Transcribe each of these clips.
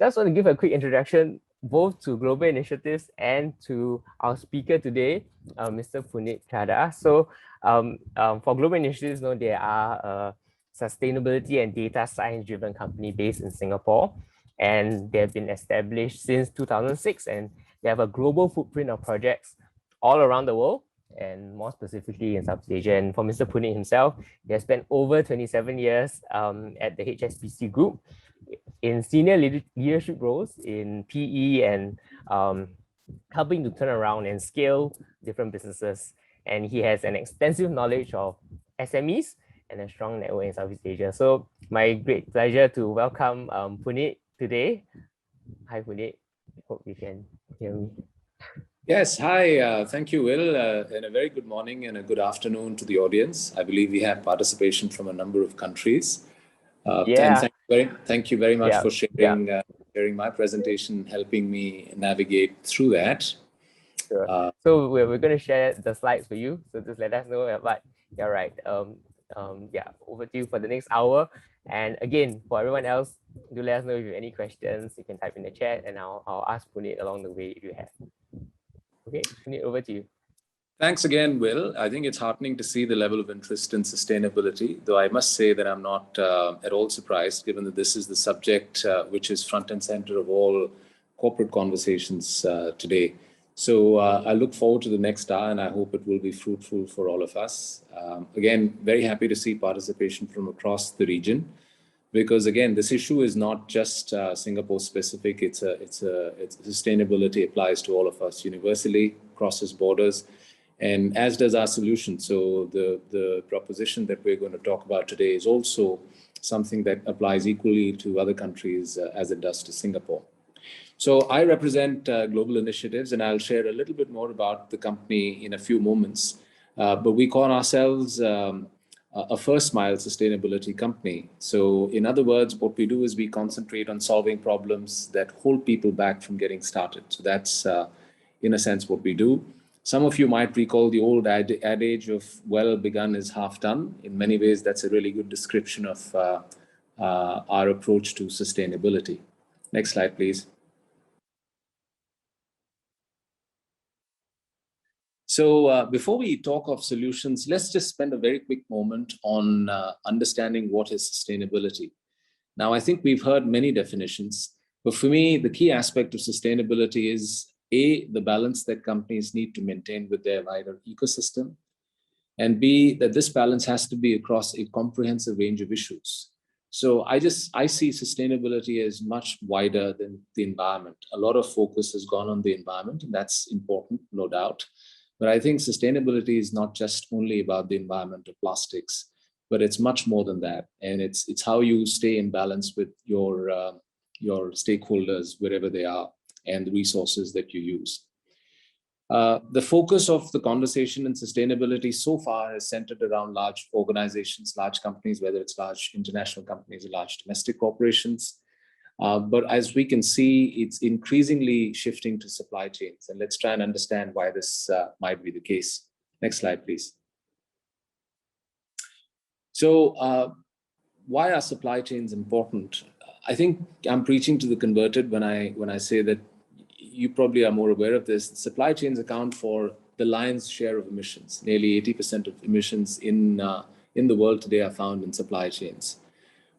just want to give a quick introduction both to global initiatives and to our speaker today, Mr. Puneet Chaddha. So for global initiatives, they are a sustainability and data science driven company based in Singapore, and they have been established since 2006, and they have a global footprint of projects all around the world, and more specifically in Southeast Asia. And for Mr. Puneet himself, he has spent over 27 years at the HSBC Group in senior leadership roles in PE and helping to turn around and scale different businesses. And he has an extensive knowledge of SMEs and a strong network in Southeast Asia. So my great pleasure to welcome Puneet today. Hi, Puneet. Hope you can hear me. Yes, hi. Thank you, Will. And a very good morning and a good afternoon to the audience. I believe we have participation from a number of countries. And thank you very much for sharing my presentation, helping me navigate through that. Sure. So we're going to share the slides for you. So just let us know. But you're right. Over to you for the next hour. And again, for everyone else, do let us know if you have any questions. You can type in the chat, and I'll ask Puneet along the way if you have. Okay, Puneet, over to you. Thanks again, Will. I think it's heartening to see the level of interest in sustainability, though I must say that I'm not at all surprised, given that this is the subject which is front and center of all corporate conversations today. So I look forward to the next hour, and I hope it will be fruitful for all of us. Again, very happy to see participation from across the region, because again, this issue is not just Singapore specific. It's sustainability applies to all of us universally, crosses borders, and as does our solution. So the proposition that we're going to talk about today is also something that applies equally to other countries as it does to Singapore. So I represent Global Initiatives, and I'll share a little bit more about the company in a few moments. But we call ourselves a first mile sustainability company. So in other words, what we do is we concentrate on solving problems that hold people back from getting started. So that's in a sense what we do. Some of you might recall the old adage of well begun is half done. In many ways, that's a really good description of our approach to sustainability. Next slide, please. So before we talk of solutions, let's just spend a very quick moment on understanding what is sustainability. Now, I think we've heard many definitions, but for me, the key aspect of sustainability is A, the balance that companies need to maintain with their wider ecosystem, and B, that this balance has to be across a comprehensive range of issues. So I see sustainability as much wider than the environment. A lot of focus has gone on the environment, and that's important, no doubt. But I think sustainability is not just only about the environment or plastics, but it's much more than that. And it's how you stay in balance with your stakeholders, wherever they are, and the resources that you use. The focus of the conversation in sustainability so far has centered around large organizations, large companies, whether it's large international companies or large domestic corporations. But as we can see, it's increasingly shifting to supply chains. And let's try and understand why this might be the case. Next slide, please. So why are supply chains important? I think I'm preaching to the converted when I say that you probably are more aware of this. Supply chains account for the lion's share of emissions. Nearly 80% of emissions in the world today are found in supply chains.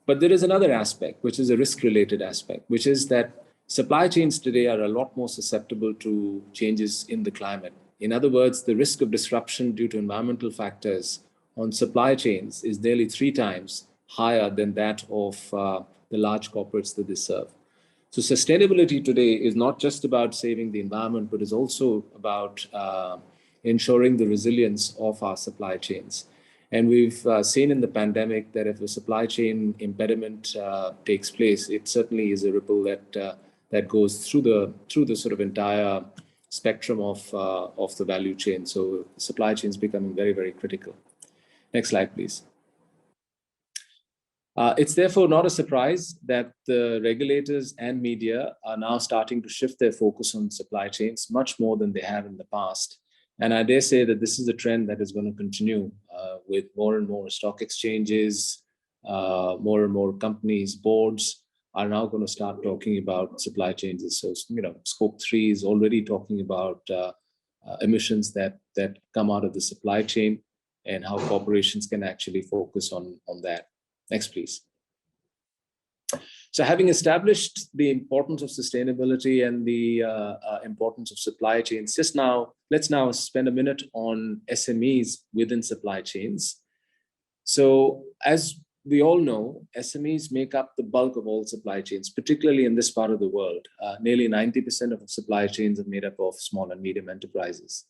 But there is another aspect, which is a risk-related aspect, which is that supply chains today are a lot more susceptible to changes in the climate. In other words, the risk of disruption due to environmental factors on supply chains is nearly 3 times higher than that of the large corporates that they serve. So sustainability today is not just about saving the environment, but is also about ensuring the resilience of our supply chains. And we've seen in the pandemic that if a supply chain impediment takes place, it certainly is a ripple that goes through the sort of entire spectrum of the value chain. So supply chain is becoming very, very critical. Next slide, please. It's therefore not a surprise that the regulators and media are now starting to shift their focus on supply chains much more than they have in the past. And I dare say that this is a trend that is going to continue with more and more stock exchanges, more and more companies, boards are now going to start talking about supply chains. So, Scope 3 is already talking about emissions that come out of the supply chain and how corporations can actually focus on that. Next, please. So having established the importance of sustainability and the importance of supply chains, let's now spend a minute on SMEs within supply chains. So as we all know, SMEs make up the bulk of all supply chains, particularly in this part of the world. Nearly 90% of supply chains are made up of small and medium enterprises.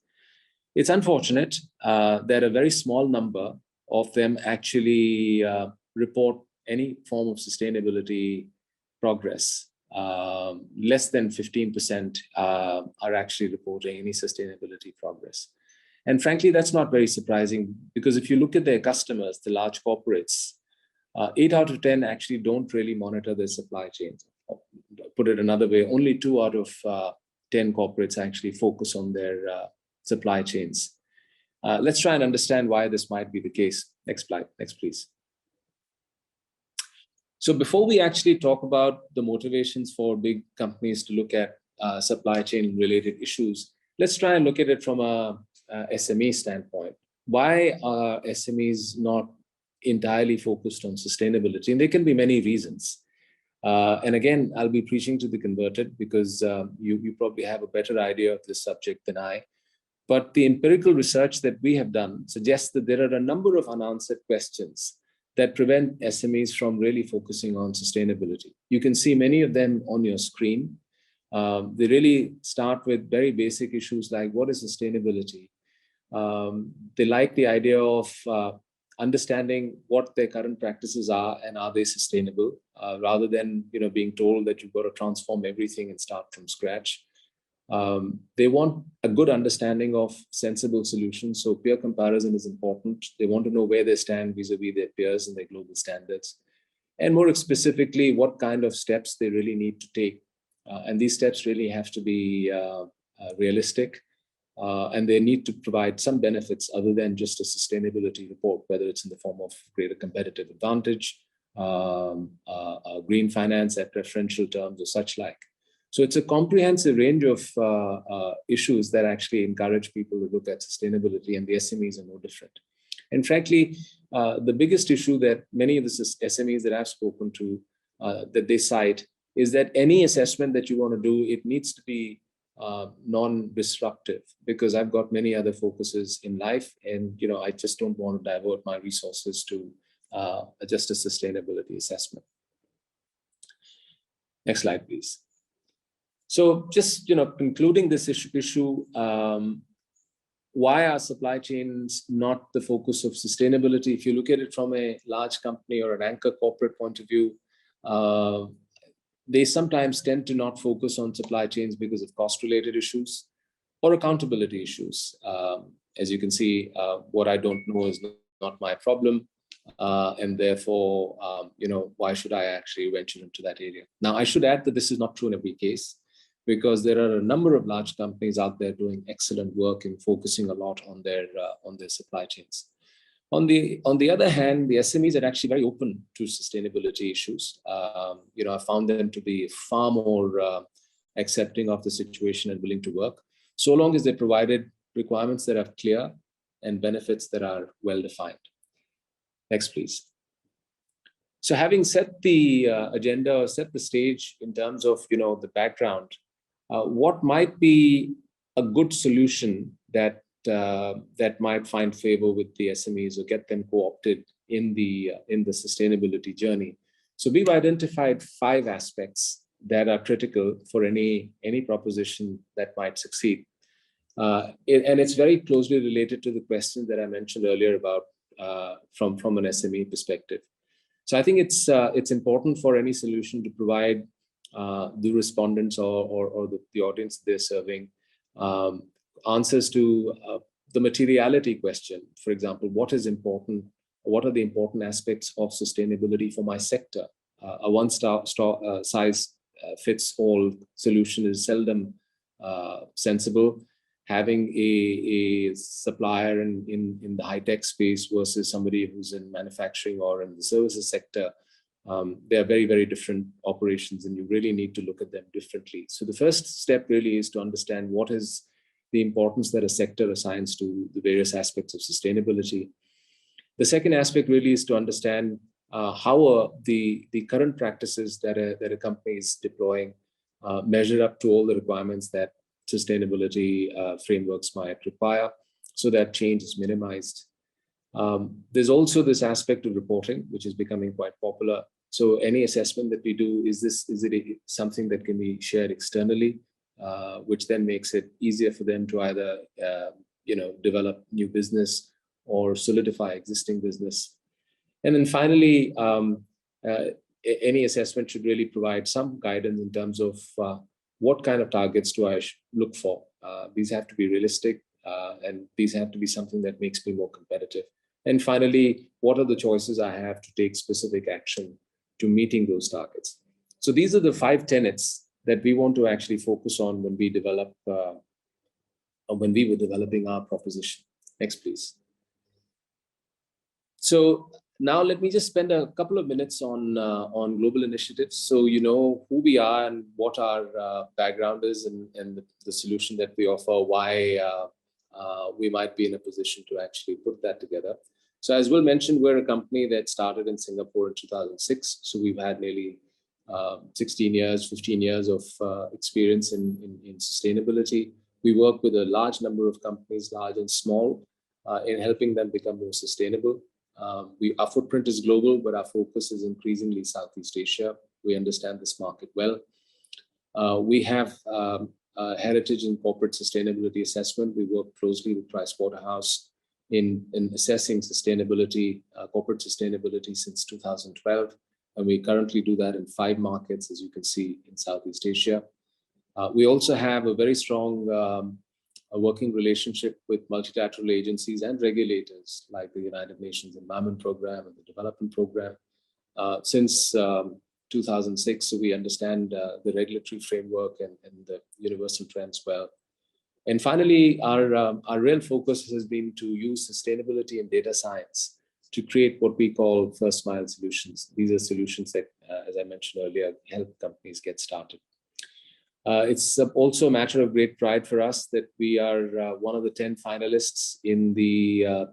It's unfortunate that a very small number of them actually report any form of sustainability progress. Less than 15% are actually reporting any sustainability progress. And frankly, that's not very surprising, because if you look at their customers, the large corporates, 8 out of 10 actually don't really monitor their supply chains. Put it another way, only 2 out of 10 corporates actually focus on their supply chains. Let's try and understand why this might be the case. Next slide, next please. So before we actually talk about the motivations for big companies to look at supply chain related issues, let's try and look at it from a SME standpoint. Why are SMEs not entirely focused on sustainability? And there can be many reasons. And again, I'll be preaching to the converted, because you probably have a better idea of this subject than I. But the empirical research that we have done suggests that there are a number of unanswered questions that prevent SMEs from really focusing on sustainability. You can see many of them on your screen. They really start with very basic issues like, what is sustainability? They like the idea of understanding what their current practices are and are they sustainable, rather than being told that you've got to transform everything and start from scratch. They want a good understanding of sensible solutions. So peer comparison is important. They want to know where they stand vis-a-vis their peers and their global standards. And more specifically, what kind of steps they really need to take. And these steps really have to be realistic. And they need to provide some benefits other than just a sustainability report, whether it's in the form of greater competitive advantage, green finance at preferential terms or such like. So it's a comprehensive range of issues that actually encourage people to look at sustainability, and the SMEs are no different. And frankly, the biggest issue that many of the SMEs that I've spoken to, that they cite, is that any assessment that you want to do, it needs to be non-disruptive, because I've got many other focuses in life, and I just don't want to divert my resources to just a sustainability assessment. Next slide, please. So just concluding this issue, why are supply chains not the focus of sustainability? If you look at it from a large company or an anchor corporate point of view, they sometimes tend to not focus on supply chains because of cost-related issues or accountability issues. As you can see, what I don't know is not my problem, and therefore, why should I actually venture into that area? Now, I should add that this is not true in every case, because there are a number of large companies out there doing excellent work in focusing a lot on their supply chains. On the other hand, the SMEs are actually very open to sustainability issues. I found them to be far more accepting of the situation and willing to work, so long as they provided requirements that are clear and benefits that are well defined. Next, please. So having set the agenda, or set the stage in terms of the background, what might be a good solution that might find favor with the SMEs or get them co-opted in the sustainability journey? So we've identified 5 aspects that are critical for any proposition that might succeed, and it's very closely related to the questions that I mentioned earlier about from an SME perspective. So I think it's important for any solution to provide the respondents or the audience they're serving answers to the materiality question. For example, what is important? What are the important aspects of sustainability for my sector? A one-size fits all solution is seldom sensible. Having a supplier in the high-tech space versus somebody who's in manufacturing or in the services sector They are very, very different operations, and you really need to look at them differently. So the first step really is to understand what is the importance that a sector assigns to the various aspects of sustainability. The second aspect really is to understand how the current practices that a company is deploying measure up to all the requirements that sustainability frameworks might require, so that change is minimized. There's also this aspect of reporting, which is becoming quite popular. So any assessment that we do, is it something that can be shared externally, which then makes it easier for them to either develop new business or solidify existing business. And then finally, any assessment should really provide some guidance in terms of what kind of targets do I look for. These have to be realistic, and these have to be something that makes me more competitive. And finally, what are the choices I have to take specific action to meeting those targets? So these are the 5 tenets that we want to actually focus on when we develop, when we were developing our proposition. Next, please. So now let me just spend a couple of minutes on global initiatives, so you know who we are and what our background is, and the solution that we offer, why we might be in a position to actually put that together. So as Will mentioned, we're a company that started in Singapore in 2006. So we've had nearly 15 years of experience in sustainability. We work with a large number of companies, large and small, in helping them become more sustainable. Our footprint is global, but our focus is increasingly Southeast Asia. We understand this market well. We have heritage in corporate sustainability assessment. We work closely with Pricewaterhouse in assessing sustainability, corporate sustainability since 2012. And we currently do that in 5 markets, as you can see, in Southeast Asia. We also have a very strong working relationship with multilateral agencies and regulators like the United Nations Environment Program and the Development Program since 2006. So we understand the regulatory framework and the universal trends well. And finally, our real focus has been to use sustainability and data science to create what we call first mile solutions. These are solutions that, as I mentioned earlier, help companies get started. It's also a matter of great pride for us that we are one of the 10 finalists in the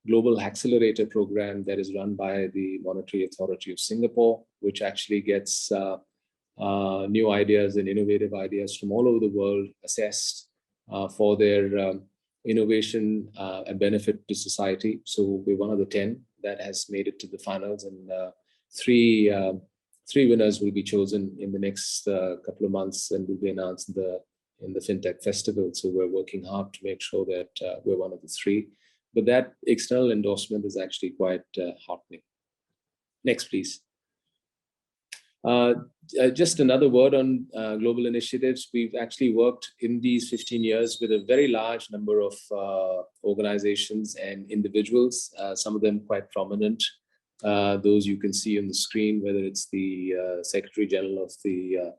Global Accelerator program that is run by the Monetary Authority of Singapore, which actually gets new ideas and innovative ideas from all over the world assessed for their innovation and benefit to society. So we're one of the 10 that has made it to the finals, and three winners will be chosen in the next couple of months and will be announced in the FinTech Festival. So we're working hard to make sure that we're one of the 3. But that external endorsement is actually quite heartening. Next, please. Just another word on global initiatives. We've actually worked in these 15 years with a very large number of organizations and individuals, some of them quite prominent. Those you can see on the screen, whether it's the Secretary General of the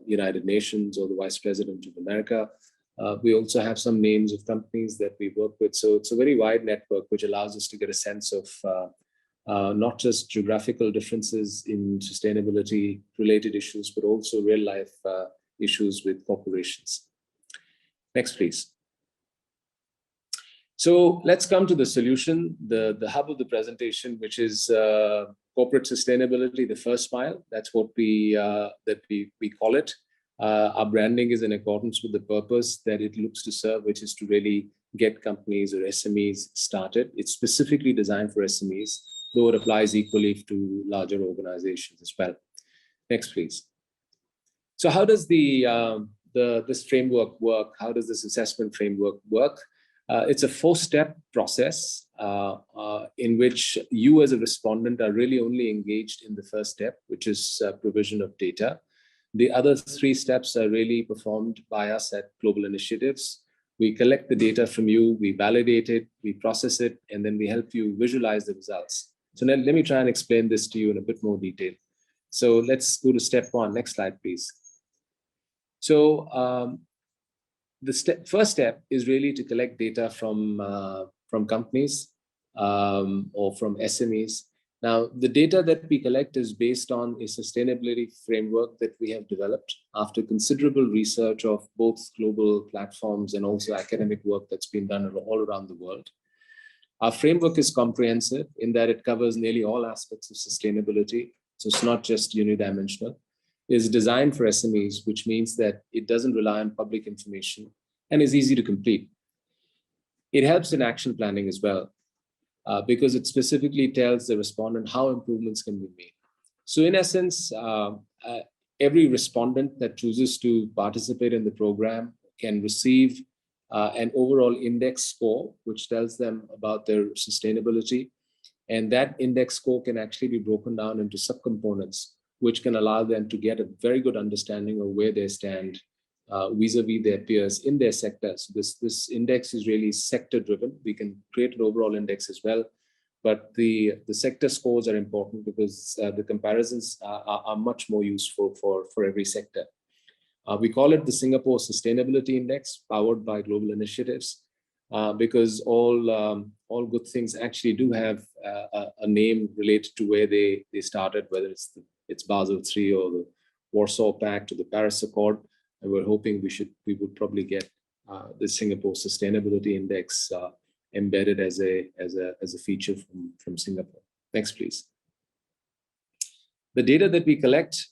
United Nations or the Vice President of America. We also have some names of companies that we work with. So it's a very wide network, which allows us to get a sense of not just geographical differences in sustainability related issues, but also real life issues with corporations. Next, please. So let's come to the solution, the hub of the presentation, which is corporate sustainability, the first mile. That's what we call it. Our branding is in accordance with the purpose that it looks to serve, which is to really get companies or SMEs started. It's specifically designed for SMEs, though it applies equally to larger organizations as well. Next, please. So how does this framework work? How does this assessment framework work? It's a 4-step process in which you as a respondent are really only engaged in the first step, which is provision of data. The other 3 steps are really performed by us at Global Initiatives. We collect the data from you, we validate it, we process it, and then we help you visualize the results. So let me try and explain this to you in a bit more detail. So let's go to step 1. Next slide, please. So the first step is really to collect data from companies or from SMEs. Now, the data that we collect is based on a sustainability framework that we have developed after considerable research of both global platforms and also academic work that's been done all around the world. Our framework is comprehensive in that it covers nearly all aspects of sustainability. So it's not just unidimensional. It is designed for SMEs, which means that it doesn't rely on public information and is easy to complete. It helps in action planning as well, because it specifically tells the respondent how improvements can be made. So in essence, every respondent that chooses to participate in the program can receive an overall index score, which tells them about their sustainability. And that index score can actually be broken down into subcomponents, which can allow them to get a very good understanding of where they stand vis-a-vis their peers in their sectors. This index is really sector driven. We can create an overall index as well, but the sector scores are important because the comparisons are much more useful for every sector. We call it the Singapore Sustainability Index, powered by global initiatives, because all good things actually do have a name related to where they started, whether it's Basel III or the Warsaw Pact or the Paris Accord. And we're hoping we would probably get the Singapore Sustainability Index embedded as a feature from Singapore. Next, please. The data that we collect,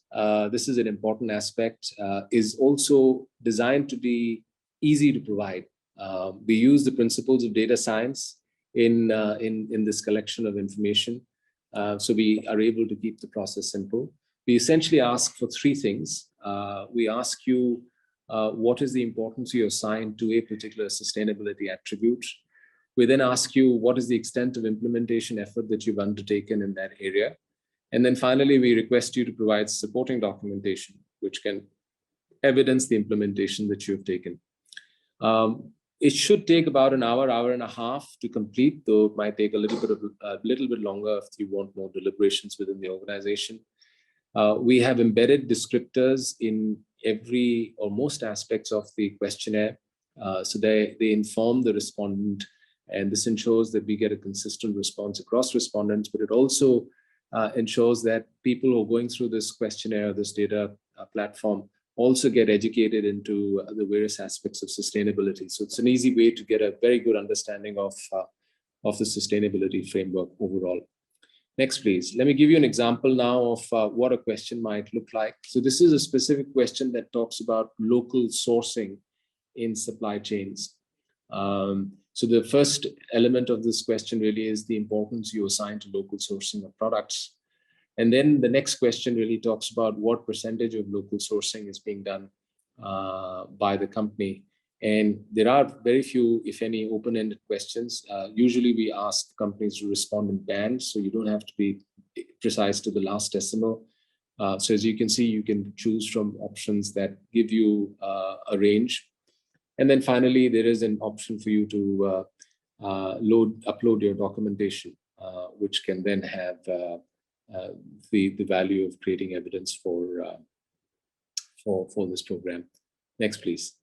this is an important aspect, is also designed to be easy to provide. We use the principles of data science in this collection of information, so we are able to keep the process simple. We essentially ask for three things. We ask you what is the importance you assign to a particular sustainability attribute. We then ask you what is the extent of implementation effort that you've undertaken in that area. And then finally, we request you to provide supporting documentation, which can evidence the implementation that you've taken. It should take about an hour, hour and a half to complete, though it might take a little bit longer if you want more deliberations within the organization. We have embedded descriptors in every or most aspects of the questionnaire. So they inform the respondent, and this ensures that we get a consistent response across respondents, but it also ensures that people who are going through this questionnaire, this data platform, also get educated into the various aspects of sustainability. So it's an easy way to get a very good understanding of the sustainability framework overall. Next, please. Let me give you an example now of what a question might look like. So this is a specific question that talks about local sourcing in supply chains. So the first element of this question really is the importance you assign to local sourcing of products. And then the next question really talks about what percentage of local sourcing is being done by the company. And there are very few, if any, open-ended questions. Usually we ask companies to respond in bands, so you don't have to be precise to the last decimal. So as you can see, you can choose from options that give you a range. And then finally, there is an option for you to upload your documentation, which can then have the value of creating evidence for this program. Next, please.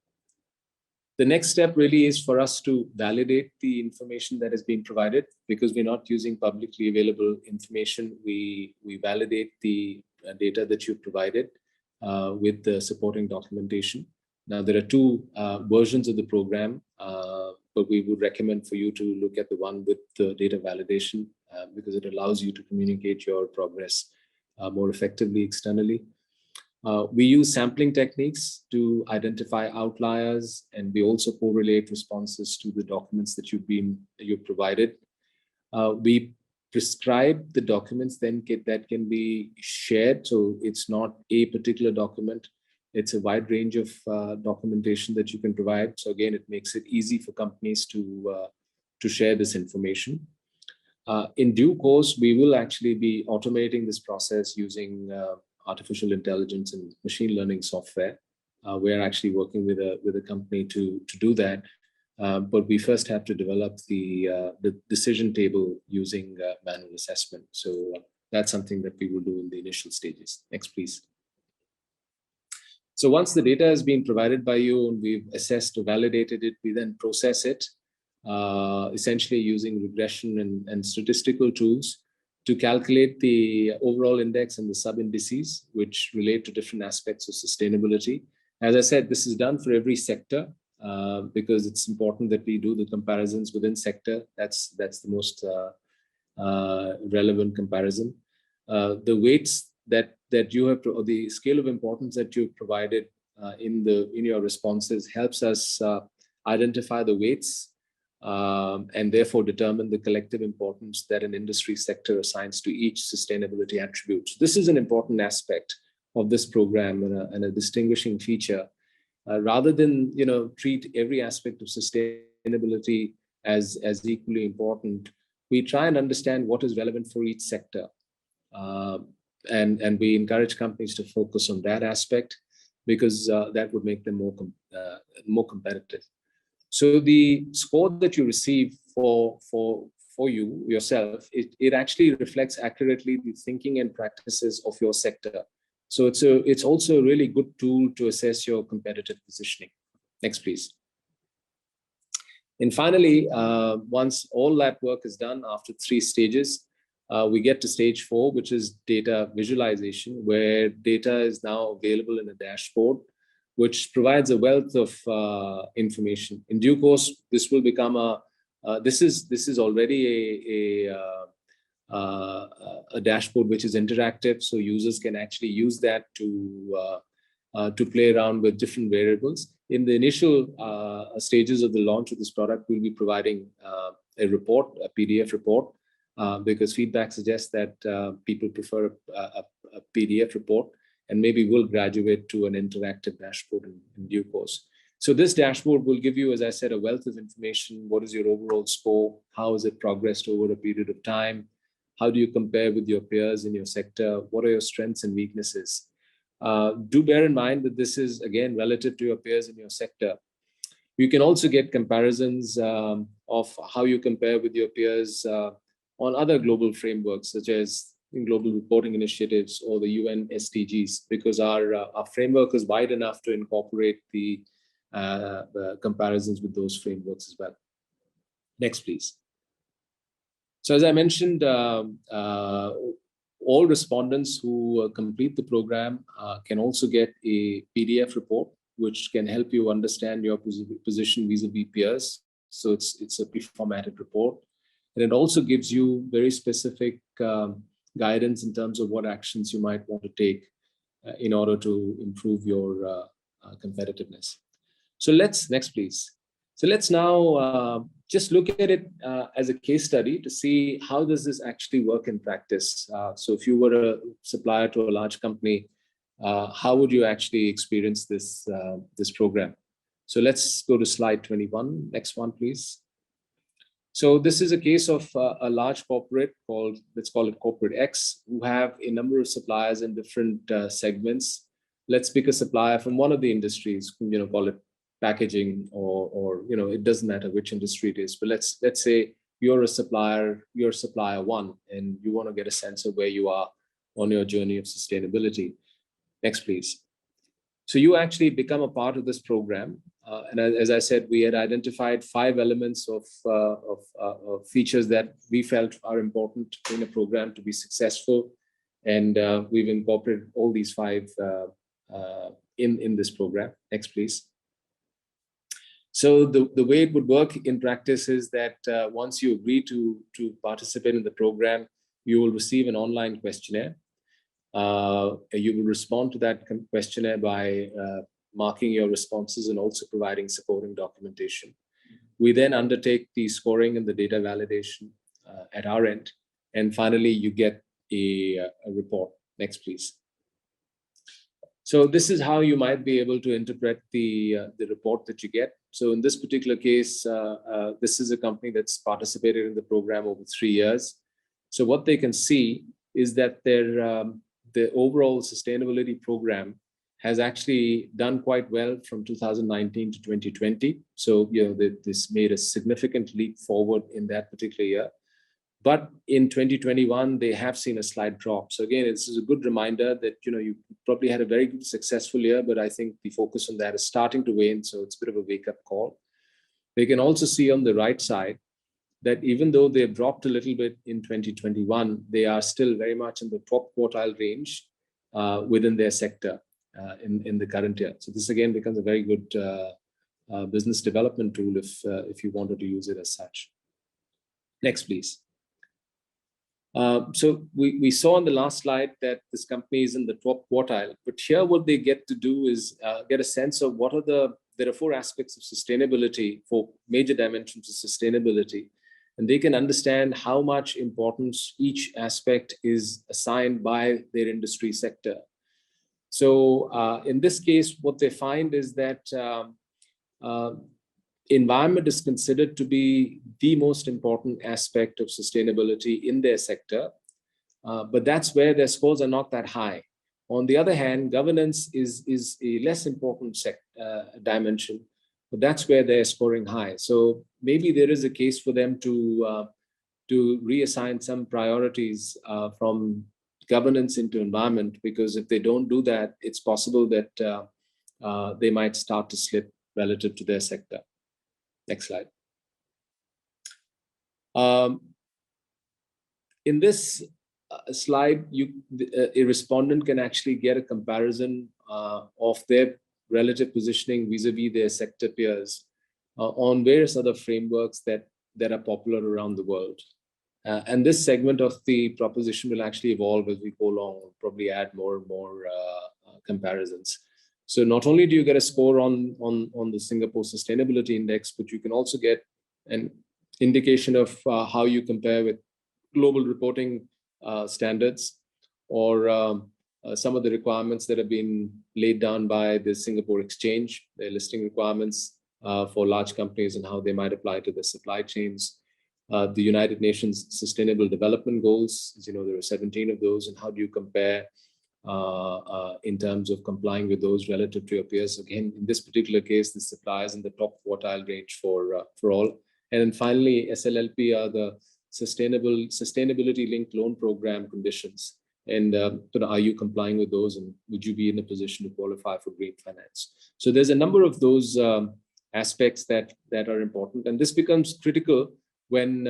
The next step really is for us to validate the information that has been provided. Because we're not using publicly available information, we validate the data that you've provided with the supporting documentation. Now, there are two versions of the program, but we would recommend for you to look at the one with the data validation because it allows you to communicate your progress more effectively externally. We use sampling techniques to identify outliers, and we also correlate responses to the documents that you've provided. We prescribe the documents then that can be shared, so it's not a particular document. It's a wide range of documentation that you can provide. So again, it makes it easy for companies to share this information. In due course, we will actually be automating this process using artificial intelligence and machine learning software. We're actually working with a company to do that. But we first have to develop the decision table using manual assessment. So that's something that we will do in the initial stages. Next, please. So once the data has been provided by you and we've assessed or validated it, we then process it, essentially using regression and statistical tools to calculate the overall index and the sub-indices, which relate to different aspects of sustainability. As I said, this is done for every sector because it's important that we do the comparisons within sector. That's the most relevant comparison. The weights that you have, or the scale of importance that you've provided in your responses helps us identify the weights and therefore determine the collective importance that an industry sector assigns to each sustainability attribute. So this is an important aspect of this program and a distinguishing feature. Rather than treat every aspect of sustainability as equally important, we try and understand what is relevant for each sector, and we encourage companies to focus on that aspect because that would make them more competitive. So the score that you receive for you yourself, it actually reflects accurately the thinking and practices of your sector. So it's also a really good tool to assess your competitive positioning. Next, please. And finally, once all that work is done after 3 stages, we get to stage 4, which is data visualization, where data is now available in a dashboard, which provides a wealth of information. In due course, this will become this is already a dashboard which is interactive, so users can actually use that to play around with different variables. In the initial stages of the launch of this product, we'll be providing a report, a PDF report, because feedback suggests that people prefer a PDF report, and maybe we'll graduate to an interactive dashboard in due course. So this dashboard will give you, as I said, a wealth of information. What is your overall score? How has it progressed over a period of time? How do you compare with your peers in your sector? What are your strengths and weaknesses? Do bear in mind that this is, again, relative to your peers in your sector. You can also get comparisons of how you compare with your peers on other global frameworks, such as global reporting initiatives or the UN SDGs, because our framework is wide enough to incorporate the comparisons with those frameworks as well. Next, please. So as I mentioned, all respondents who complete the program can also get a PDF report, which can help you understand your position vis-a-vis peers. So it's a pre-formatted report. And it also gives you very specific guidance in terms of what actions you might want to take in order to improve your competitiveness. So next, please. So let's now just look at it as a case study to see how does this actually work in practice. So if you were a supplier to a large company, how would you actually experience this program? So let's go to slide 21. Next one, please. So this is a case of a large corporate let's call it Corporate X, who have a number of suppliers in different segments. Let's pick a supplier from one of the industries, call it packaging or it doesn't matter which industry it is, but let's say you're supplier 1, and you want to get a sense of where you are on your journey of sustainability. Next, please. So you actually become a part of this program. And as I said, we had identified 5 elements of features that we felt are important in a program to be successful. And we've incorporated all these 5 in this program. Next, please. So the way it would work in practice is that once you agree to participate in the program, you will receive an online questionnaire. You will respond to that questionnaire by marking your responses and also providing supporting documentation. We then undertake the scoring and the data validation at our end. And finally, you get a report. Next, please. So this is how you might be able to interpret the report that you get. So in this particular case, this is a company that's participated in the program over 3 years. So what they can see is that the overall sustainability program has actually done quite well from 2019 to 2020. So this made a significant leap forward in that particular year. But in 2021, they have seen a slight drop. So again, this is a good reminder that you probably had a very good, successful year, but I think the focus on that is starting to wane. So it's a bit of a wake-up call. They can also see on the right side that even though they've dropped a little bit in 2021, they are still very much in the top quartile range within their sector in the current year. So this again becomes a very good business development tool if you wanted to use it as such. Next, please. So we saw on the last slide that this company is in the top quartile, but here what they get to do is get a sense of what are there are 4 aspects of sustainability, 4 major dimensions of sustainability, and they can understand how much importance each aspect is assigned by their industry sector. So in this case, what they find is that environment is considered to be the most important aspect of sustainability in their sector, but that's where their scores are not that high. On the other hand, governance is a less important dimension, but that's where they're scoring high. So maybe there is a case for them to reassign some priorities from governance into environment, because if they don't do that, it's possible that they might start to slip relative to their sector. Next slide. In this slide, a respondent can actually get a comparison of their relative positioning vis-a-vis their sector peers on various other frameworks that are popular around the world. And this segment of the proposition will actually evolve as we go along. We'll probably add more and more comparisons. So not only do you get a score on the Singapore Sustainability Index, but you can also get an indication of how you compare with global reporting standards, or some of the requirements that have been laid down by the Singapore Exchange, their listing requirements for large companies and how they might apply to the supply chains. The United Nations Sustainable Development Goals, as you know, there are 17 of those, and how do you compare in terms of complying with those relative to your peers? Again, in this particular case, this applies in the top quartile range for all. And then finally, SLLP are the sustainability-linked loan program conditions. And are you complying with those, and would you be in a position to qualify for green finance? So there's a number of those aspects that are important, and this becomes critical when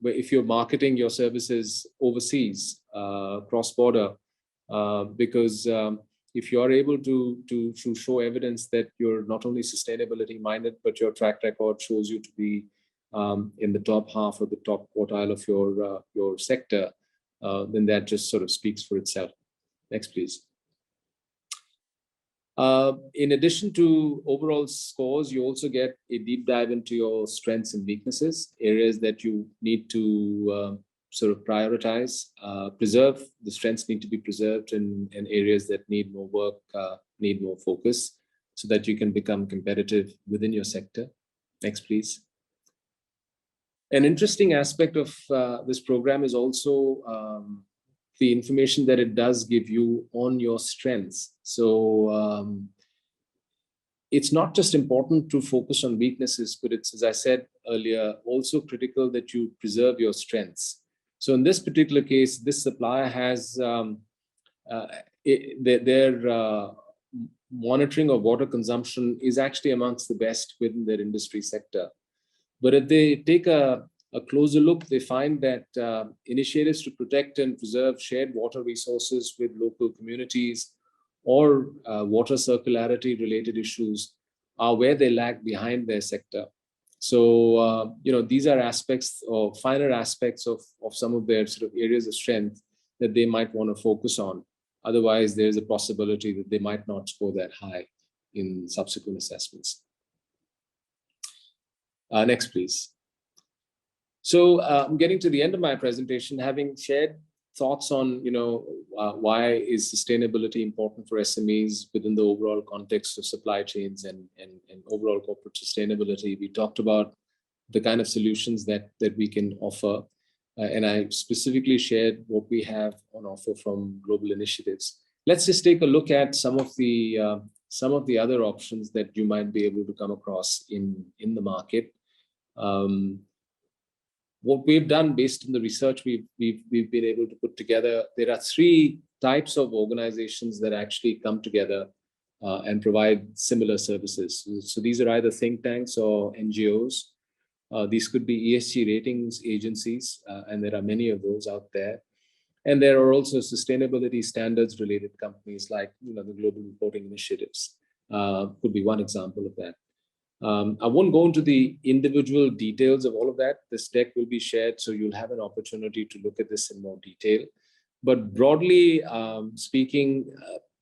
if you're marketing your services overseas, cross-border, because if you're able to show evidence that you're not only sustainability minded, but your track record shows you to be in the top half or the top quartile of your sector, then that just sort of speaks for itself. Next, please. In addition to overall scores, you also get a deep dive into your strengths and weaknesses, areas that you need to sort of prioritize, preserve. The strengths need to be preserved, and areas that need more work, need more focus, so that you can become competitive within your sector. Next, please. An interesting aspect of this program is also the information that it does give you on your strengths. So it's not just important to focus on weaknesses, but it's, as I said earlier, also critical that you preserve your strengths. So in this particular case, this supplier has their monitoring of water consumption is actually amongst the best within their industry sector. But if they take a closer look, they find that initiatives to protect and preserve shared water resources with local communities, or water circularity related issues, are where they lag behind their sector. So these are aspects, or finer aspects of some of their sort of areas of strength that they might want to focus on. Otherwise, there's a possibility that they might not score that high in subsequent assessments. Next, please. So I'm getting to the end of my presentation, having shared thoughts on why is sustainability important for SMEs within the overall context of supply chains and overall corporate sustainability. We talked about the kind of solutions that we can offer, and I specifically shared what we have on offer from global initiatives. Let's just take a look at some of the other options that you might be able to come across in the market. What we've done based on the research we've been able to put together, there are 3 types of organizations that actually come together and provide similar services. So these are either think tanks or NGOs. These could be ESG ratings agencies, and there are many of those out there. And there are also sustainability standards related companies like the Global Reporting Initiatives could be one example of that. I won't go into the individual details of all of that. This deck will be shared, so you'll have an opportunity to look at this in more detail. But broadly speaking,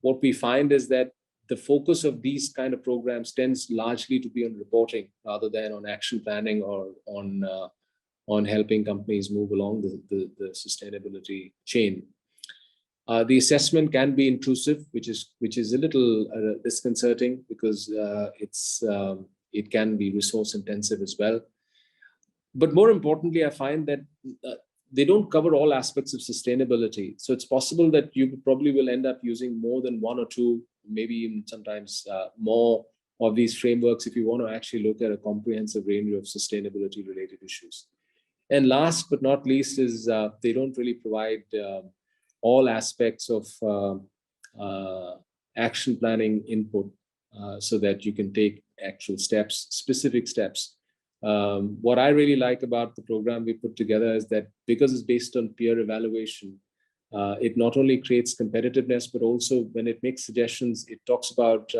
what we find is that the focus of these kind of programs tends largely to be on reporting rather than on action planning or on helping companies move along the sustainability chain. The assessment can be intrusive, which is a little disconcerting because it can be resource intensive as well. But more importantly, I find that they don't cover all aspects of sustainability. So it's possible that you probably will end up using more than one or two, maybe even sometimes more of these frameworks if you want to actually look at a comprehensive range of sustainability related issues. And last but not least is they don't really provide all aspects of action planning input so that you can take actual steps, specific steps. What I really like about the program we put together is that because it's based on peer evaluation, it not only creates competitiveness, but also when it makes suggestions, it talks about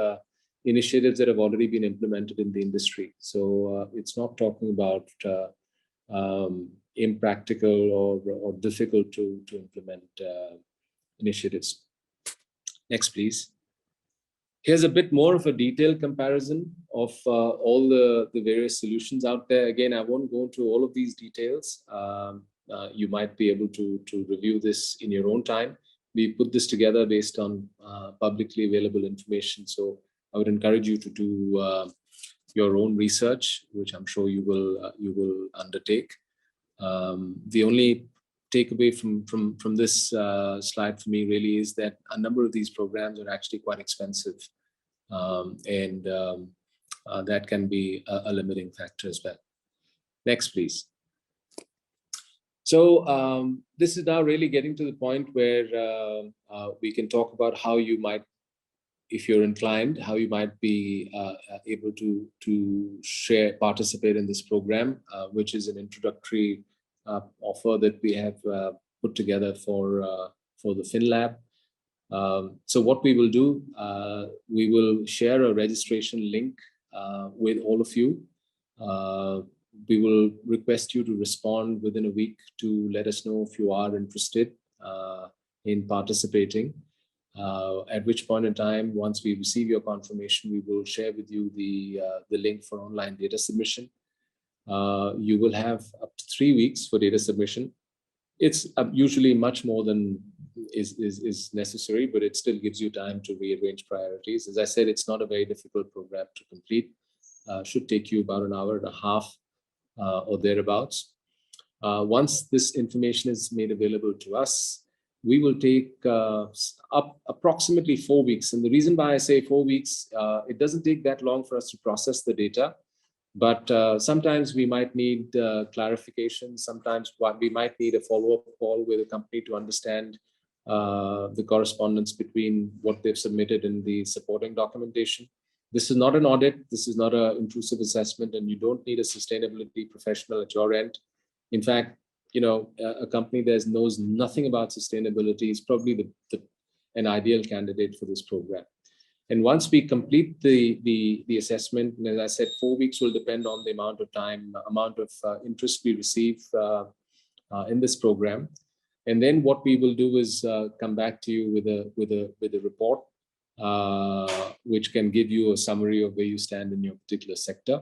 initiatives that have already been implemented in the industry. So it's not talking about impractical or difficult to implement initiatives. Next, please. Here's a bit more of a detailed comparison of all the various solutions out there. Again, I won't go into all of these details. You might be able to review this in your own time. We put this together based on publicly available information. So I would encourage you to do your own research, which I'm sure you will undertake. The only takeaway from this slide for me really is that a number of these programs are actually quite expensive, and that can be a limiting factor as well. Next, please. So this is now really getting to the point where we can talk about how you might, if you're inclined, how you might be able to participate in this program, which is an introductory offer that we have put together for the FinLab. So what we will do, we will share a registration link with all of you. We will request you to respond within a week to let us know if you are interested in participating. At which point in time, once we receive your confirmation, we will share with you the link for online data submission. You will have up to 3 weeks for data submission. It's usually much more than is necessary, but it still gives you time to rearrange priorities. As I said, it's not a very difficult program to complete. Should take you about an hour and a half or thereabouts. Once this information is made available to us, we will take up approximately 4 weeks. And the reason why I say 4 weeks, it doesn't take that long for us to process the data. But sometimes we might need clarification. Sometimes we might need a follow-up call with a company to understand the correspondence between what they've submitted in the supporting documentation. This is not an audit. This is not an intrusive assessment, and you don't need a sustainability professional at your end. In fact, a company that knows nothing about sustainability is probably an ideal candidate for this program. And once we complete the assessment, and as I said, 4 weeks will depend on the amount of time, amount of interest we receive in this program. And then what we will do is come back to you with a report, which can give you a summary of where you stand in your particular sector,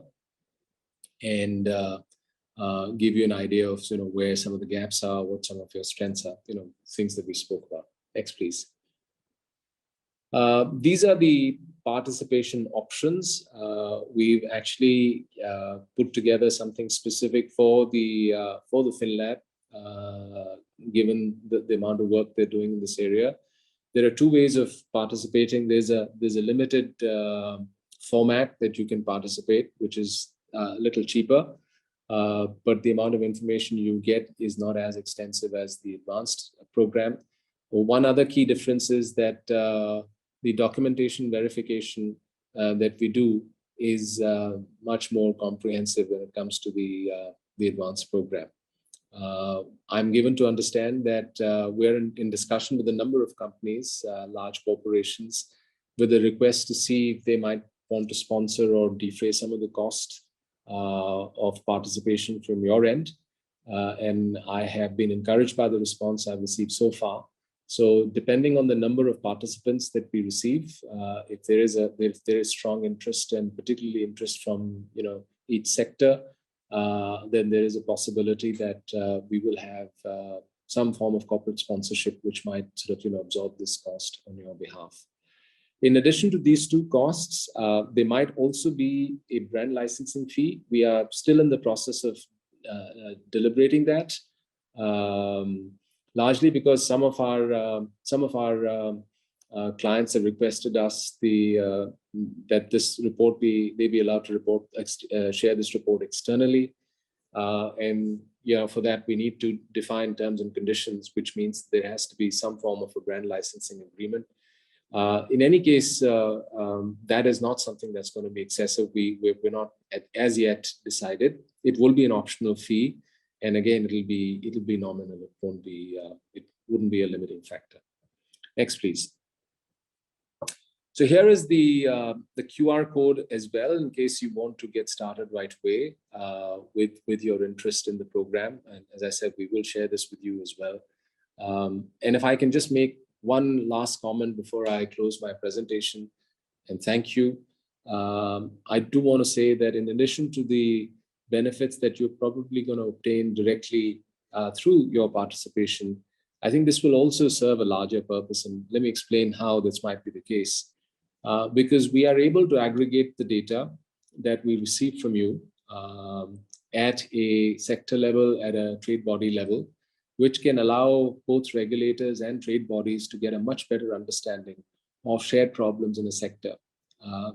and give you an idea of where some of the gaps are, what some of your strengths are, things that we spoke about. Next, please. These are the participation options. We've actually put together something specific for the FinLab, given the amount of work they're doing in this area. There are 2 ways of participating. There's a limited format that you can participate, which is a little cheaper, but the amount of information you get is not as extensive as the advanced program. One other key difference is that the documentation verification that we do is much more comprehensive when it comes to the advanced program. I'm given to understand that we're in discussion with a number of companies, large corporations, with a request to see if they might want to sponsor or defray some of the cost of participation from your end. And I have been encouraged by the response I've received so far. So depending on the number of participants that we receive, if there is strong interest, and particularly interest from each sector, then there is a possibility that we will have some form of corporate sponsorship which might sort of absorb this cost on your behalf. In addition to these two costs, there might also be a brand licensing fee. We are still in the process of deliberating that, largely because some of our clients have requested us that this report they be allowed to share this report externally, and for that we need to define terms and conditions, which means there has to be some form of a brand licensing agreement. In any case, that is not something that's going to be excessive. We're not as yet decided. It will be an optional fee, and again, it'll be nominal. It wouldn't be a limiting factor. Next, please. So here is the QR code as well, in case you want to get started right away with your interest in the program. And as I said, we will share this with you as well. And if I can just make one last comment before I close my presentation, and thank you. I do want to say that in addition to the benefits that you're probably going to obtain directly through your participation, I think this will also serve a larger purpose. And let me explain how this might be the case. Because we are able to aggregate the data that we receive from you at a sector level, at a trade body level, which can allow both regulators and trade bodies to get a much better understanding of shared problems in a sector.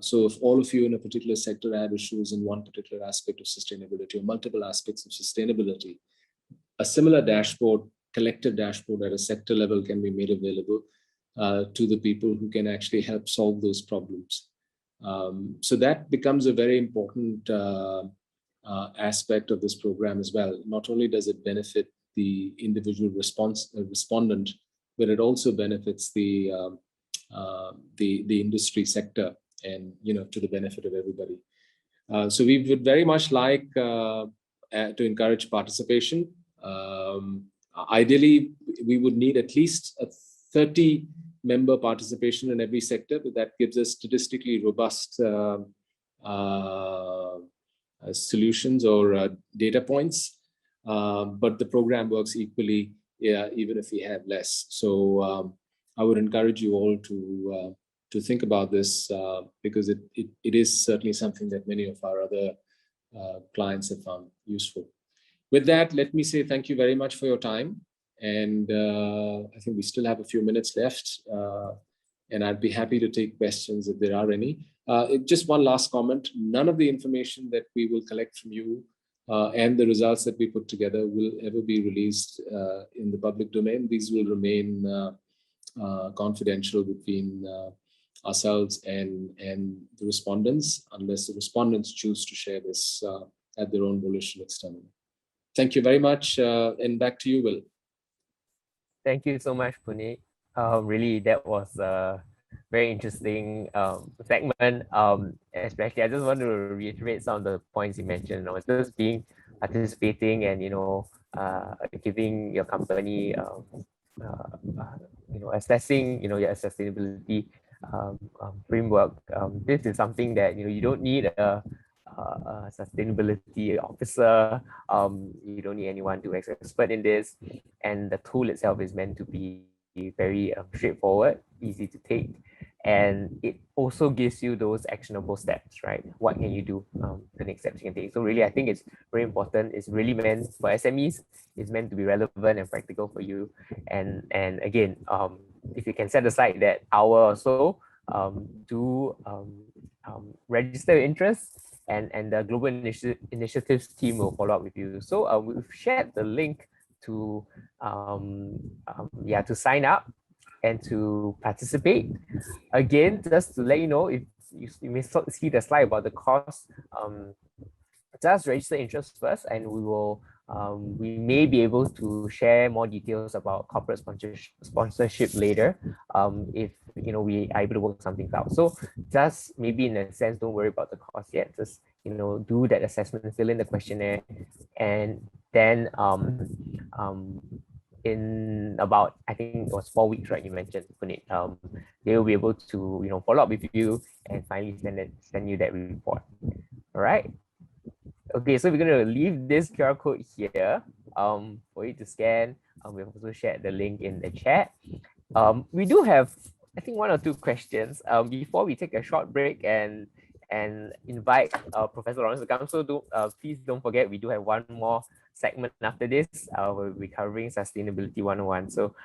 So if all of you in a particular sector have issues in one particular aspect of sustainability or multiple aspects of sustainability, a similar dashboard, collective dashboard at a sector level can be made available to the people who can actually help solve those problems. So that becomes a very important aspect of this program as well. Not only does it benefit the individual respondent, but it also benefits the industry sector, and to the benefit of everybody. So we would very much like to encourage participation. Ideally, we would need at least a 30-member participation in every sector, but that gives us statistically robust solutions or data points. But the program works equally, even if we have less. So I would encourage you all to think about this, because it is certainly something that many of our other clients have found useful. With that, let me say thank you very much for your time. And I think we still have a few minutes left, and I'd be happy to take questions if there are any. Just one last comment. None of the information that we will collect from you and the results that we put together will ever be released in the public domain. These will remain confidential between ourselves and the respondents, unless the respondents choose to share this at their own volition externally. Thank you very much, and back to you, Will. Thank you so much, Puneet. Really, that was a very interesting segment. Especially, I just want to reiterate some of the points you mentioned. It's just participating and giving your company assessing your sustainability framework. This is something that you don't need a sustainability officer. You don't need anyone to be expert in this, and the tool itself is meant to be very straightforward, easy to take, and it also gives you those actionable steps, right? What can you do? The next steps you can take. So really, I think it's very important. It's really meant for SMEs. It's meant to be relevant and practical for you. And again, if you can set aside that hour or so to register your interest, and the Global Initiatives team will follow up with you. So we've shared the link to sign up and to participate. Again, just to let you know, if you may see the slide about the cost. Just register interest first, and we may be able to share more details about corporate sponsorship later, if we are able to work something out. So just maybe in a sense, don't worry about the cost yet. Just do that assessment, fill in the questionnaire, and then in about, I think it was 4 weeks, right? You mentioned, Puneet. They will be able to follow up with you and finally send you that report. All right. Okay, so we're going to leave this QR code here for you to scan. We've also shared the link in the chat. We do have, I think, 1 or 2 questions before we take a short break and invite Professor Lawrence to come. So please don't forget, we do have 1 more segment after this. We'll be covering Sustainability 101. So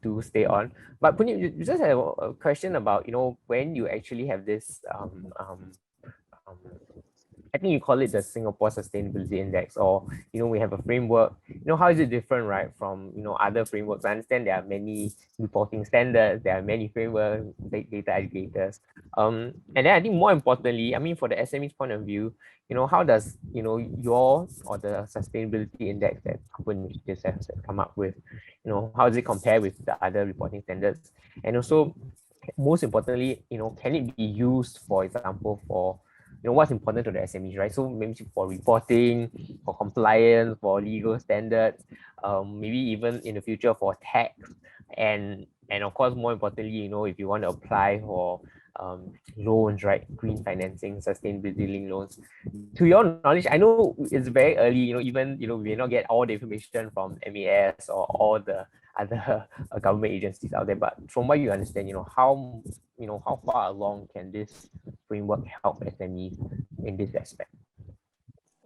do stay on. But Puneet, you just have a question about when you actually have this I think you call it the Singapore Sustainability Index, or we have a framework. How is it different, right, from other frameworks? I understand there are many reporting standards, there are many frameworks, data aggregators. And then I think more importantly, I mean, for the SME's point of view, how does your or the sustainability index that companies has come up with, how does it compare with the other reporting standards? And also, most importantly, can it be used, for example, for what's important to the SMEs, right? So maybe for reporting, for compliance, for legal standards, maybe even in the future for tax, and of course, more importantly, if you want to apply for loans, right? Green financing, sustainability linked loans. To your knowledge, I know it's very early, even we may not get all the information from MES or all the other government agencies out there, but from what you understand, how far along can this framework help SMEs in this aspect?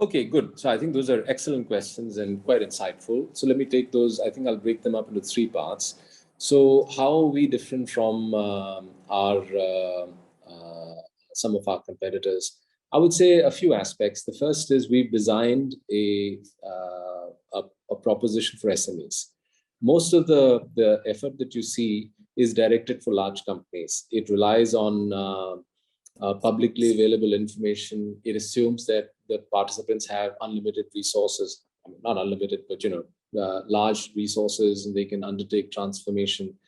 Okay, good. So I think those are excellent questions and quite insightful. So let me take those. I think I'll break them up into 3 parts. So how are we different from some of our competitors? I would say a few aspects. The first is we've designed a proposition for SMEs. Most of the effort that you see is directed for large companies. It relies on publicly available information. It assumes that the participants have unlimited resources, not unlimited, but large resources, and they can undertake transformation.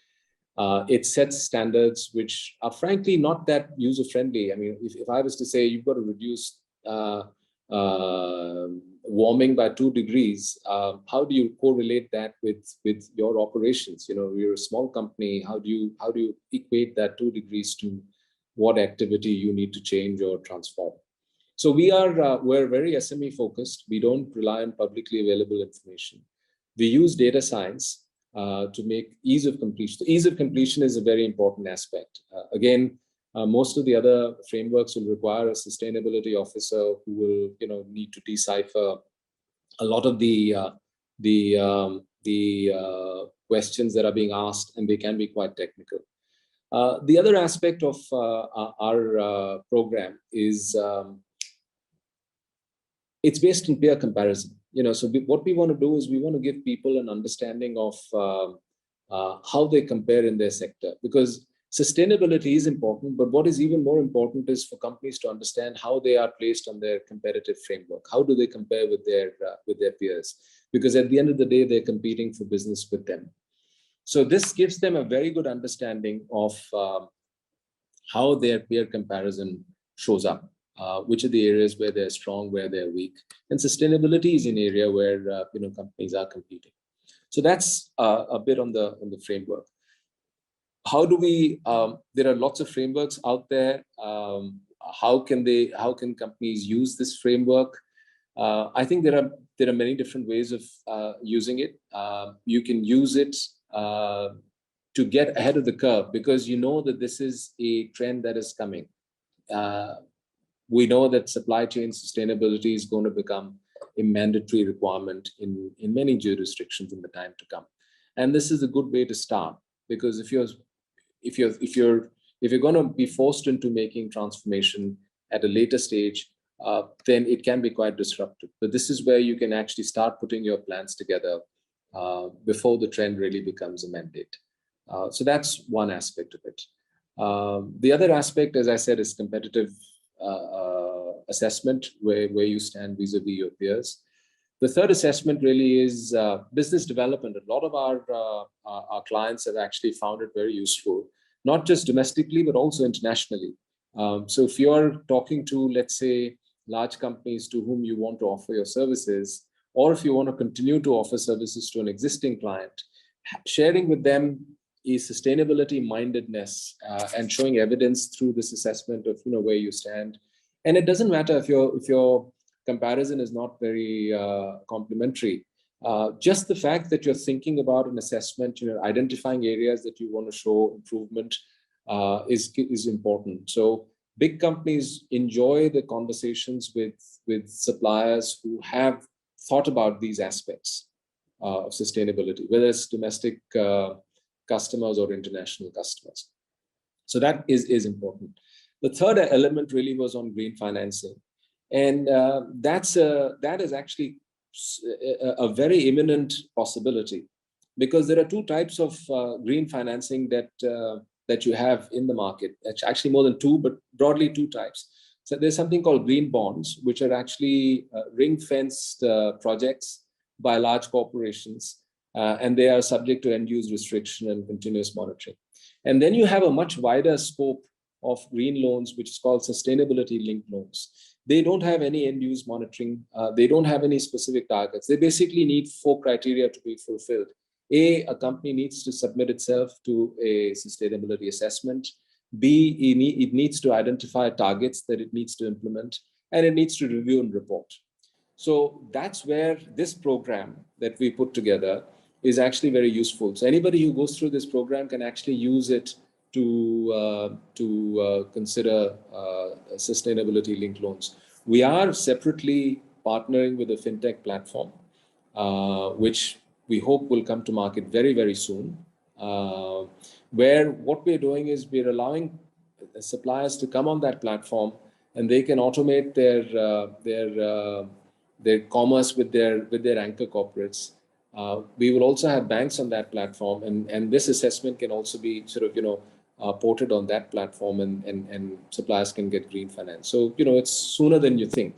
It sets standards which are frankly not that user-friendly. I mean, if I was to say you've got to reduce warming by 2 degrees, how do you correlate that with your operations? You're a small company. How do you equate that 2 degrees to what activity you need to change or transform? So we're very SME focused. We don't rely on publicly available information. We use data science to make ease of completion. So ease of completion is a very important aspect. Again, most of the other frameworks will require a sustainability officer who will need to decipher a lot of the questions that are being asked, and they can be quite technical. The other aspect of our program is it's based on peer comparison. So what we want to do is we want to give people an understanding of how they compare in their sector, because sustainability is important, but what is even more important is for companies to understand how they are placed on their competitive framework. How do they compare with their peers? Because at the end of the day, they're competing for business with them. So this gives them a very good understanding of how their peer comparison shows up, which are the areas where they're strong, where they're weak. And sustainability is an area where companies are competing. So that's a bit on the framework. How do we? There are lots of frameworks out there. How can companies use this framework? I think there are many different ways of using it. You can use it to get ahead of the curve, because you know that this is a trend that is coming. We know that supply chain sustainability is going to become a mandatory requirement in many jurisdictions in the time to come, and this is a good way to start, because if you're going to be forced into making transformation at a later stage, then it can be quite disruptive. But this is where you can actually start putting your plans together before the trend really becomes a mandate. So that's one aspect of it. The other aspect, as I said, is competitive assessment, where you stand vis-a-vis your peers. The third assessment really is business development. A lot of our clients have actually found it very useful, not just domestically, but also internationally. So if you're talking to, let's say, large companies to whom you want to offer your services, or if you want to continue to offer services to an existing client, sharing with them is sustainability mindedness and showing evidence through this assessment of where you stand. And it doesn't matter if your comparison is not very complementary. Just the fact that you're thinking about an assessment, identifying areas that you want to show improvement is important. So big companies enjoy the conversations with suppliers who have thought about these aspects of sustainability, whether it's domestic customers or international customers. So that is important. The third element really was on green financing. And that is actually a very imminent possibility, because there are two types of green financing that you have in the market. Actually more than two, but broadly two types. So there's something called green bonds, which are actually ring-fenced projects by large corporations, and they are subject to end-use restriction and continuous monitoring. And then you have a much wider scope of green loans, which is called sustainability-linked loans. They don't have any end-use monitoring. They don't have any specific targets. They basically need 4 criteria to be fulfilled. A company needs to submit itself to a sustainability assessment. B, it needs to identify targets that it needs to implement, and it needs to review and report. So that's where this program that we put together is actually very useful. So anybody who goes through this program can actually use it to consider sustainability-linked loans. We are separately partnering with a fintech platform, which we hope will come to market very, very soon, where what we're doing is we're allowing suppliers to come on that platform, and they can automate their commerce with their anchor corporates. We will also have banks on that platform, and this assessment can also be ported on that platform, and suppliers can get green finance. So it's sooner than you think.